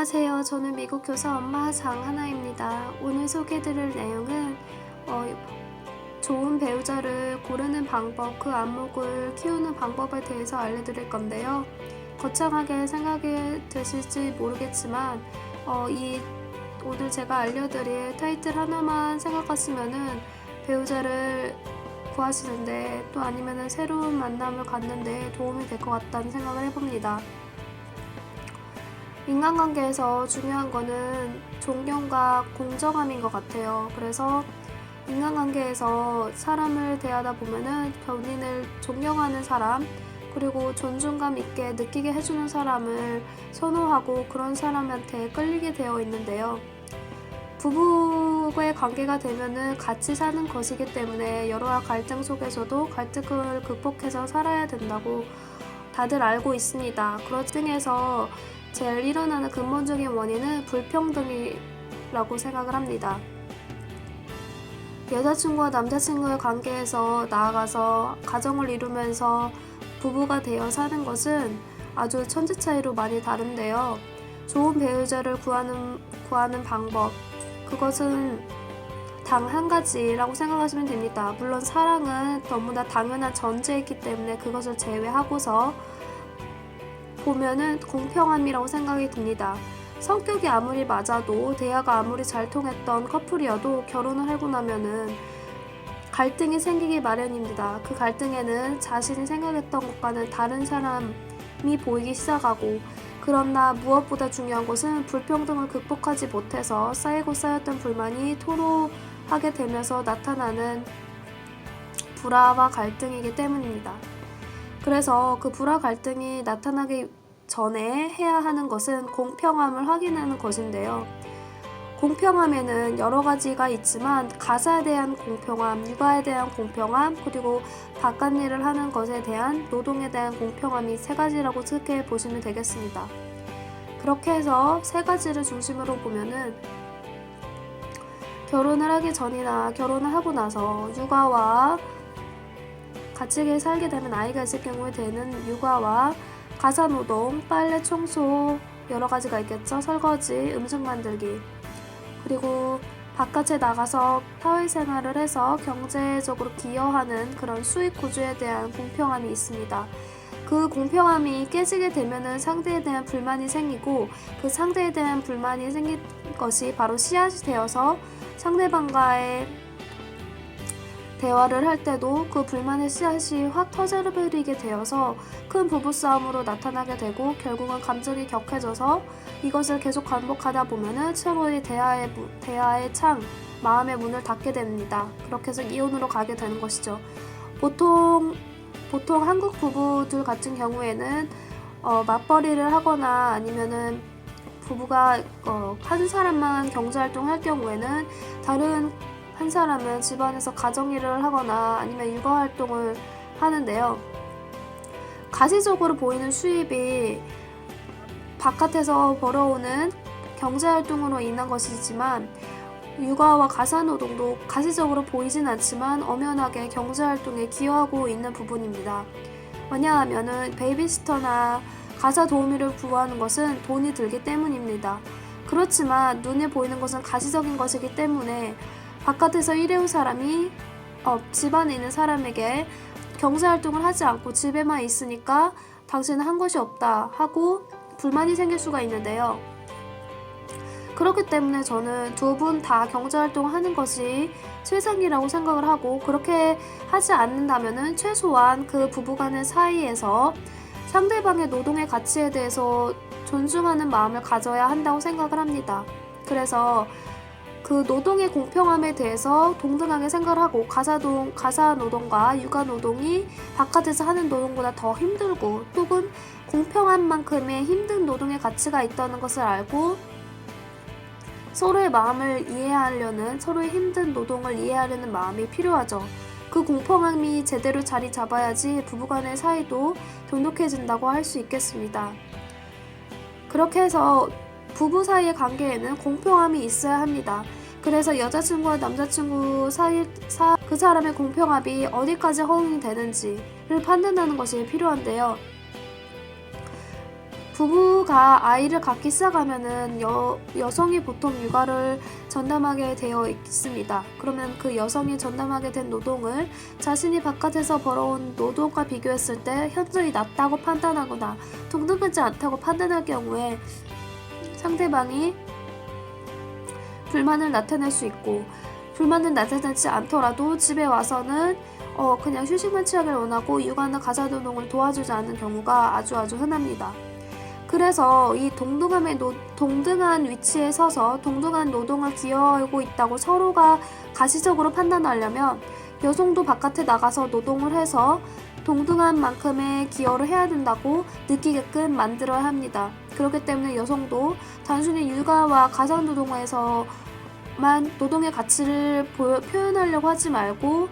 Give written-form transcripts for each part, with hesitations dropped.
안녕하세요. 저는 미국 교사 엄마 장하나입니다. 오늘 소개해드릴 내용은 좋은 배우자를 고르는 방법, 그 안목을 키우는 방법에 대해서 알려드릴 건데요. 거창하게 생각이 드실지 모르겠지만 오늘 제가 알려드릴 타이틀 하나만 생각하시면은 배우자를 구하시는데 또 아니면은 새로운 만남을 갖는데 도움이 될 것 같다는 생각을 해봅니다. 인간관계에서 중요한 거는 존경과 공정함인 것 같아요. 그래서 인간관계에서 사람을 대하다 보면은 본인을 존경하는 사람, 그리고 존중감 있게 느끼게 해주는 사람을 선호하고 그런 사람한테 끌리게 되어 있는데요. 부부의 관계가 되면은 같이 사는 것이기 때문에 여러 갈등 속에서도 갈등을 극복해서 살아야 된다고 다들 알고 있습니다. 그런 중에서 제일 일어나는 근본적인 원인은 불평등이라고 생각을 합니다. 여자친구와 남자친구의 관계에서 나아가서 가정을 이루면서 부부가 되어 사는 것은 아주 천지 차이로 많이 다른데요. 좋은 배우자를 구하는 방법, 그것은 단 한 가지라고 생각하시면 됩니다. 물론 사랑은 너무나 당연한 전제이기 때문에 그것을 제외하고서 보면은 공평함이라고 생각이 듭니다. 성격이 아무리 맞아도 대화가 아무리 잘 통했던 커플이어도 결혼을 하고 나면은 갈등이 생기기 마련입니다. 그 갈등에는 자신이 생각했던 것과는 다른 사람이 보이기 시작하고, 그러나 무엇보다 중요한 것은 불평등을 극복하지 못해서 쌓였던 불만이 토로하게 되면서 나타나는 불화와 갈등이기 때문입니다. 그래서 그 불화 갈등이 나타나기 전에 해야 하는 것은 공평함을 확인하는 것인데요. 공평함에는 여러 가지가 있지만 가사에 대한 공평함, 육아에 대한 공평함, 그리고 바깥일을 하는 것에 대한 노동에 대한 공평함이 세 가지라고 생각해 보시면 되겠습니다. 그렇게 해서 세 가지를 중심으로 보면은 결혼을 하기 전이나 결혼을 하고 나서 육아와 같이 살게 되면 아이가 있을 경우에 되는 육아와 가사노동, 빨래, 청소 여러 가지가 있겠죠. 설거지, 음식 만들기, 그리고 바깥에 나가서 사회생활을 해서 경제적으로 기여하는 그런 수익 구조에 대한 공평함이 있습니다. 그 공평함이 깨지게 되면은 상대에 대한 불만이 생기고, 그 상대에 대한 불만이 생긴 것이 바로 씨앗이 되어서 상대방과의 대화를 할 때도 그 불만의 씨앗이 확 터져버리게 되어서 큰 부부싸움으로 나타나게 되고, 결국은 감정이 격해져서 이것을 계속 반복하다 보면은 서로의 대화의 창, 마음의 문을 닫게 됩니다. 그렇게 해서 이혼으로 가게 되는 것이죠. 보통 한국 부부들 같은 경우에는 맞벌이를 하거나 아니면은 부부가 한 사람만 경제활동을 할 경우에는 다른 한 사람은 집안에서 가정일을 하거나 아니면 육아활동을 하는데요. 가시적으로 보이는 수입이 바깥에서 벌어오는 경제활동으로 인한 것이지만, 육아와 가사노동도 가시적으로 보이진 않지만 엄연하게 경제활동에 기여하고 있는 부분입니다. 왜냐하면은 베이비시터나 가사 도우미를 구하는 것은 돈이 들기 때문입니다. 그렇지만 눈에 보이는 것은 가시적인 것이기 때문에 바깥에서 일해온 사람이 집안에 있는 사람에게 경제활동을 하지 않고 집에만 있으니까 당신은 한 것이 없다 하고 불만이 생길 수가 있는데요. 그렇기 때문에 저는 두 분 다 경제활동을 하는 것이 최상이라고 생각을 하고, 그렇게 하지 않는다면은 최소한 그 부부간의 사이에서 상대방의 노동의 가치에 대해서 존중하는 마음을 가져야 한다고 생각을 합니다. 그래서 그 노동의 공평함에 대해서 동등하게 생각을 하고, 가사 노동과 육아 노동이 바깥에서 하는 노동보다 더 힘들고 혹은 공평한 만큼의 힘든 노동의 가치가 있다는 것을 알고 서로의 마음을 이해하려는, 서로의 힘든 노동을 이해하려는 마음이 필요하죠. 그 공평함이 제대로 자리 잡아야지 부부간의 사이도 돈독해진다고 할 수 있겠습니다. 그렇게 해서 부부 사이의 관계에는 공평함이 있어야 합니다. 그래서 여자친구와 남자친구 사이 그 사람의 공평함이 어디까지 허용이 되는지를 판단하는 것이 필요한데요. 부부가 아이를 갖기 시작하면은 여성이 보통 육아를 전담하게 되어 있습니다. 그러면 그 여성이 전담하게 된 노동을 자신이 바깥에서 벌어온 노동과 비교했을 때 현저히 낮다고 판단하거나 동등하지 않다고 판단할 경우에 상대방이 불만을 나타낼 수 있고, 불만을 나타내지 않더라도 집에 와서는 그냥 휴식만 취하길 원하고 육아나 가사노동을 도와주지 않는 경우가 아주 흔합니다. 그래서 이 동등한 위치에 서서 동등한 노동을 기여하고 있다고 서로가 가시적으로 판단하려면 여성도 바깥에 나가서 노동을 해서 동등한 만큼의 기여를 해야 된다고 느끼게끔 만들어야 합니다. 그렇기 때문에 여성도 단순히 육아와 가사노동에서만 노동의 가치를 표현하려고 하지 말고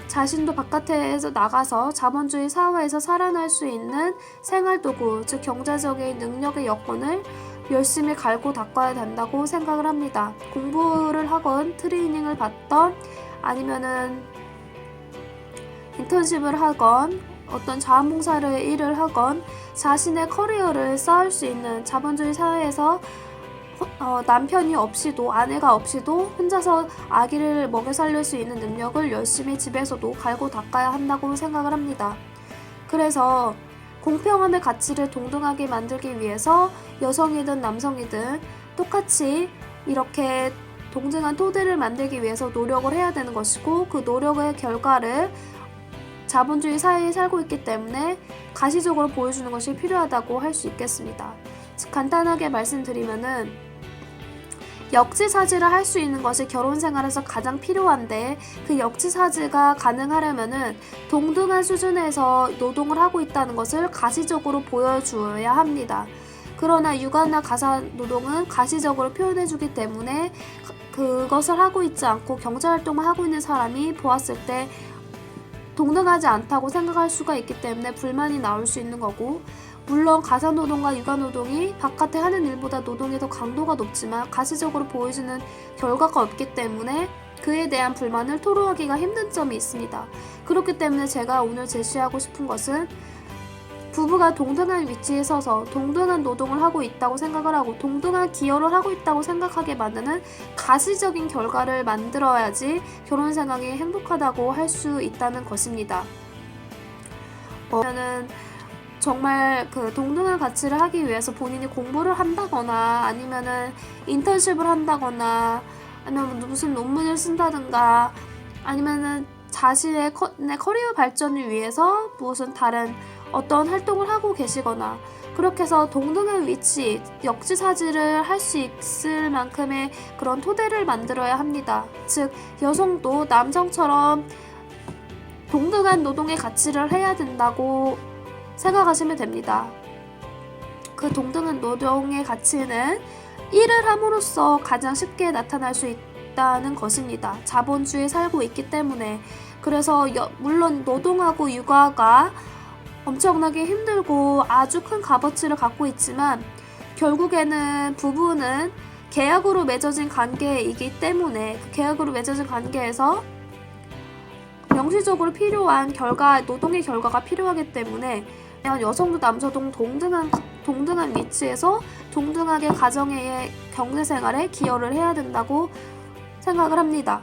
자신도 바깥에서 나가서 자본주의 사회에서 살아날 수 있는 생활도구, 즉 경제적인 능력의 여건을 열심히 갈고 닦아야 된다고 생각을 합니다. 공부를 하건 트레이닝을 받던 아니면은 인턴십을 하건 어떤 자원봉사를 일을 하건 자신의 커리어를 쌓을 수 있는 자본주의 사회에서 남편이 없이도 아내가 없이도 혼자서 아기를 먹여 살릴 수 있는 능력을 열심히 집에서도 갈고 닦아야 한다고 생각을 합니다. 그래서 공평함의 가치를 동등하게 만들기 위해서 여성이든 남성이든 똑같이 이렇게 동등한 토대를 만들기 위해서 노력을 해야 되는 것이고, 그 노력의 결과를 자본주의 사회에 살고 있기 때문에 가시적으로 보여주는 것이 필요하다고 할 수 있겠습니다. 즉 간단하게 말씀드리면은 역지사지를 할 수 있는 것이 결혼 생활에서 가장 필요한데, 그 역지사지가 가능하려면은 동등한 수준에서 노동을 하고 있다는 것을 가시적으로 보여주어야 합니다. 그러나 육아나 가사 노동은 가시적으로 표현해주기 때문에 그것을 하고 있지 않고 경제활동을 하고 있는 사람이 보았을 때 동등하지 않다고 생각할 수가 있기 때문에 불만이 나올 수 있는 거고, 물론 가사노동과 육아노동이 바깥에 하는 일보다 노동이 더 강도가 높지만 가시적으로 보여주는 결과가 없기 때문에 그에 대한 불만을 토로하기가 힘든 점이 있습니다. 그렇기 때문에 제가 오늘 제시하고 싶은 것은 부부가 동등한 위치에 서서 동등한 노동을 하고 있다고 생각을 하고 동등한 기여를 하고 있다고 생각하게 만드는 가시적인 결과를 만들어야지 결혼 생활이 행복하다고 할 수 있다는 것입니다. 저는 정말 그 동등한 가치를 하기 위해서 본인이 공부를 한다거나 아니면은 인턴십을 한다거나 아니면 무슨 논문을 쓴다든가 아니면은 자신의 커리어 발전을 위해서 무슨 다른 어떤 활동을 하고 계시거나 그렇게 해서 동등한 위치, 역지사지를 할 수 있을 만큼의 그런 토대를 만들어야 합니다. 즉 여성도 남성처럼 동등한 노동의 가치를 해야 된다고 생각하시면 됩니다. 그 동등한 노동의 가치는 일을 함으로써 가장 쉽게 나타날 수 있다는 것입니다. 자본주의에 살고 있기 때문에. 그래서 물론 노동하고 육아가 엄청나게 힘들고 아주 큰 값어치를 갖고 있지만 결국에는 부부는 계약으로 맺어진 관계이기 때문에 그 계약으로 맺어진 관계에서 명시적으로 필요한 노동의 결과가 필요하기 때문에 여성도 남성도 동등한 위치에서 동등하게 가정의 경제생활에 기여를 해야 된다고 생각을 합니다.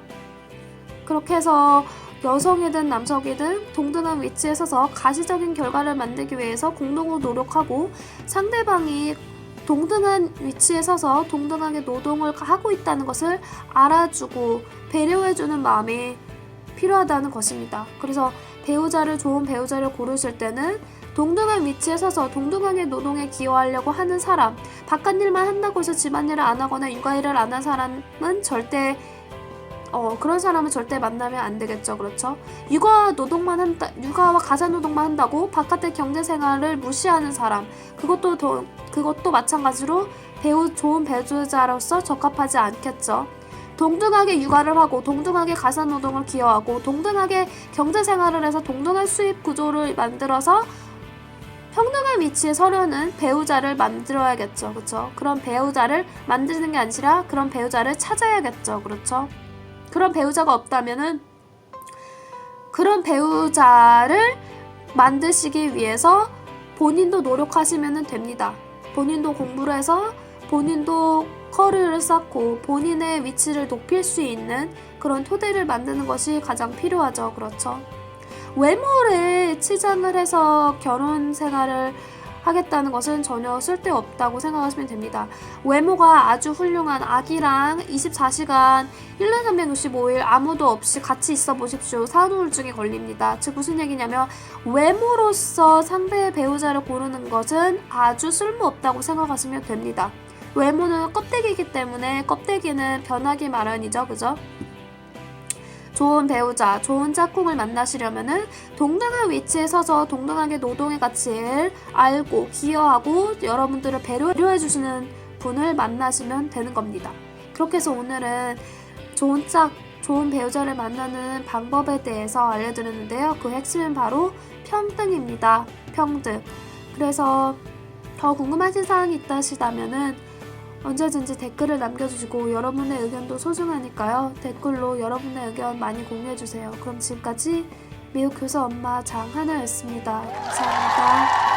그렇게 해서 여성이든 남성이든 동등한 위치에 서서 가시적인 결과를 만들기 위해서 공동으로 노력하고 상대방이 동등한 위치에 서서 동등하게 노동을 하고 있다는 것을 알아주고 배려해주는 마음이 필요하다는 것입니다. 그래서 좋은 배우자를 고르실 때는 동등한 위치에 서서 동등하게 노동에 기여하려고 하는 사람, 바깥일만 한다고 해서 집안일을 안 하거나 육아일을 안 한 사람은 절대 그런 사람은 절대 만나면 안 되겠죠. 그렇죠? 육아와 가사노동만 한다고 바깥의 경제생활을 무시하는 사람, 그것도 마찬가지로 좋은 배우자로서 적합하지 않겠죠. 동등하게 육아를 하고 동등하게 가사노동을 기여하고 동등하게 경제생활을 해서 동등한 수입 구조를 만들어서 평등한 위치에 서려는 배우자를 만들어야겠죠. 그렇죠? 그런 배우자를 만드는 게 아니라 그런 배우자를 찾아야겠죠. 그렇죠? 그런 배우자가 없다면은 그런 배우자를 만드시기 위해서 본인도 노력하시면 됩니다. 본인도 공부를 해서 본인도 커리어를 쌓고 본인의 위치를 높일 수 있는 그런 토대를 만드는 것이 가장 필요하죠. 그렇죠. 외모를 치장을 해서 결혼 생활을 하겠다는 것은 전혀 쓸데없다고 생각하시면 됩니다. 외모가 아주 훌륭한 아기랑 24시간 1년 365일 아무도 없이 같이 있어 보십시오. 산후우울증이 걸립니다. 즉 무슨 얘기냐면 외모로서 상대의 배우자를 고르는 것은 아주 쓸모없다고 생각하시면 됩니다. 외모는 껍데기이기 때문에 껍데기는 변하기 마련이죠. 그죠? 좋은 배우자, 좋은 짝꿍을 만나시려면은 동등한 위치에 서서 동등하게 노동의 가치를 알고 기여하고 여러분들을 배려해 주시는 분을 만나시면 되는 겁니다. 그렇게 해서 오늘은 좋은 배우자를 만나는 방법에 대해서 알려드렸는데요. 그 핵심은 바로 평등입니다. 평등. 그래서 더 궁금하신 사항이 있다시다면은 언제든지 댓글을 남겨주시고 여러분의 의견도 소중하니까요. 댓글로 여러분의 의견 많이 공유해주세요. 그럼 지금까지 미국 교사 엄마 장하나였습니다. 감사합니다.